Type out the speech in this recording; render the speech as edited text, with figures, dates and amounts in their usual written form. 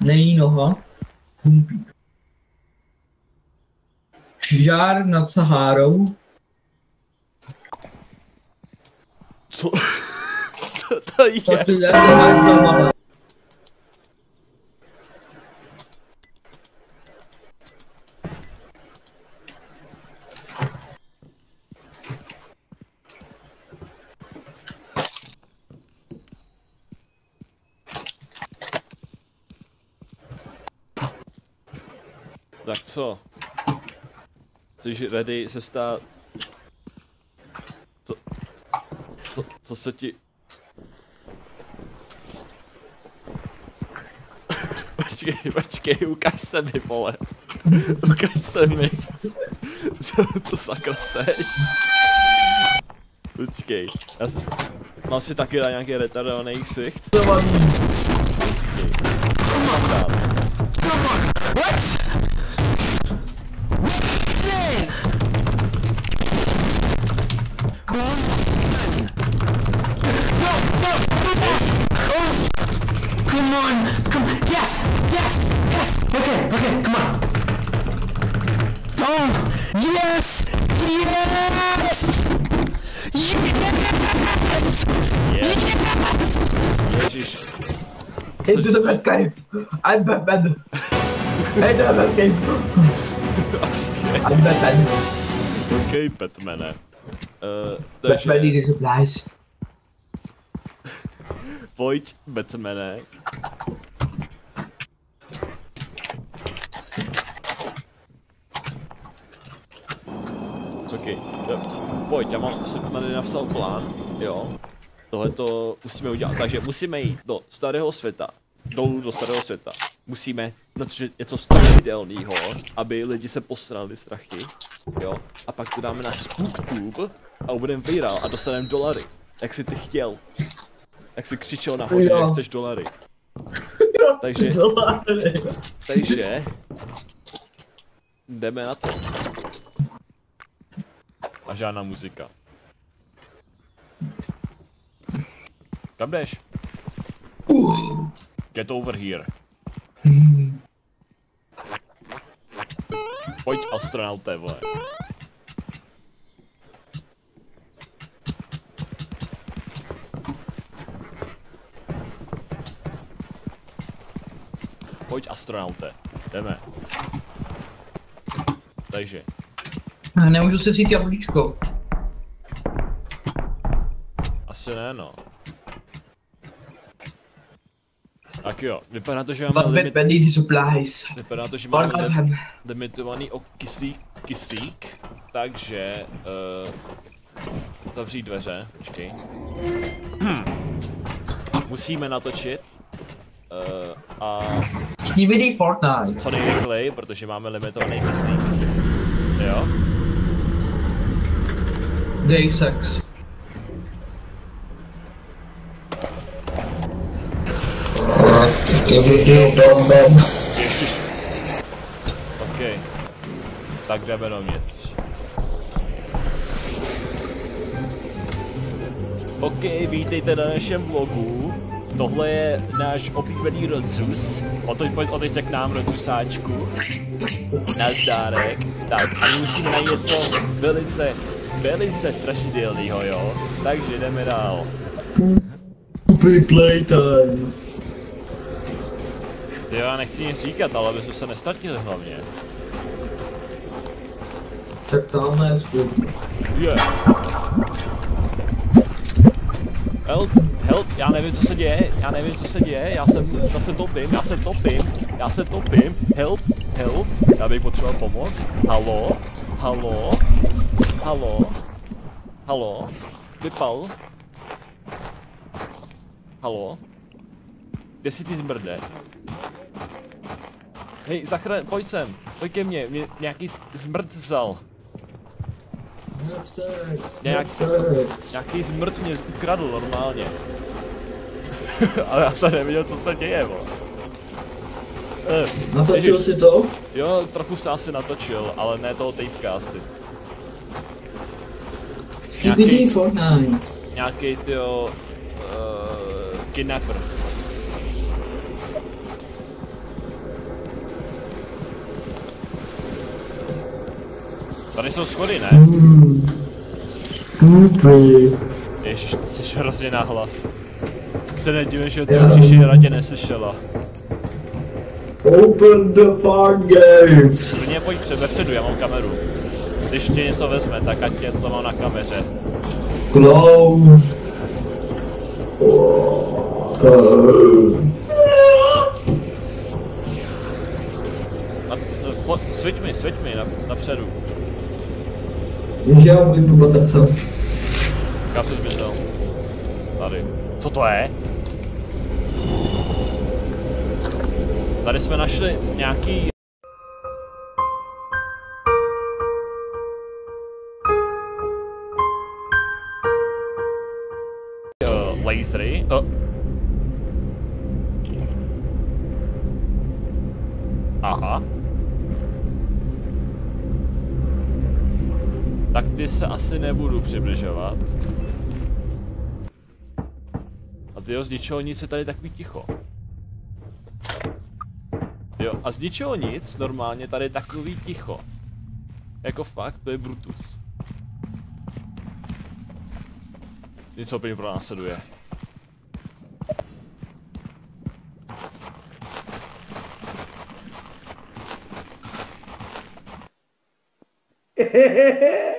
Nejí noha. Humpík. Žár nad Sahárou. Co? Co to je? Co ty máš doma? Tak co? Jsi ready se stát... Co se ti... Počkej, ukaž se mi, vole. Ukaž se mi. Co to sakra seš? Počkej, mám si taky dát nějaký retardovaný ksicht? What? Come on. Come on. Yes. Okay, come on. Oh, yes. Ježiš. Into the Batcave. I'm Batman. Into the Batcave. I'm Batman. OK, Batmane. Batman needs supplies. Pojď, Batmane. OK, pojď, já jsem tady napsal plán, jo. Tohleto musíme udělat, takže musíme jít do starého světa, dolů do starého světa. Musíme natočit něco strašidelného, aby lidi se posrali strachy, jo. A pak to dáme na SpookTube a budeme viral a dostaneme dolary, jak jsi ty chtěl. Jak jsi křičel nahoře, jak chceš dolary. Takže jdeme na to. A žádná muzika. Kam jdeš? Get over here. Pojď, astronaute, vole. Pojď, astronaute. Jdeme. Takže. Nemůžu si vzít jablíčko. Asi ne, no. Tak jo, vypadá to, že máme vypadá to, že máme limitovaný o kyslík, takže zavřít dveře, počkej. Musíme natočit a Fortnite. Co nejrychleji, protože máme limitovaný kyslík. Jo? Day sex. Ježiš. OK. Tak jdeme dovnitř. OK, vítejte na našem vlogu. Tohle je náš oblíbený Rodzus. Otoď se k nám, Rodzusáčku. Nazdárek. Tak, a my musíme najít něco velice strašidelného, jo? Takže jdeme dál. Playtime. Jo, já nechci nic říkat, ale abychom se nestratili hlavně. Tak tam je Je. Help, já nevím, co se děje, já se topím, help, já bych potřeboval pomoc, halo, vypal, halo, kde jsi ty zmrde? Hej, pojď sem, pojď ke mně, mě nějaký zmrt vzal. Nějaký zmrt mě ukradl normálně. Ale já jsem neviděl, co se děje, vole. Natočil si to? Jo, trochu se asi natočil, ale ne toho týpka asi. Nějaký tyjo... kidnapper. Tady jsou schody, ne? Stupid. Ježiš, ty jsi hrozně nahlas. Se nedivím, že ty příští radě neslyšela. Open the floodgates. Klidně pojď vepředu, já mám kameru. Když tě něco vezme, tak ať tě to mám na kameře. Close. Switch mi napředu. Já budu po baterce. Kam jsi zmizel? Tady. Co to je? Tady jsme našli nějaký... lasery. Aha. Tak ty se asi nebudu přibližovat. A tyjo, z ničeho nic je tady takový ticho. Jo, a z ničeho nic, normálně tady takový ticho. Jako fakt, to je Brutus. Něco úplně pronásleduje. Hehehe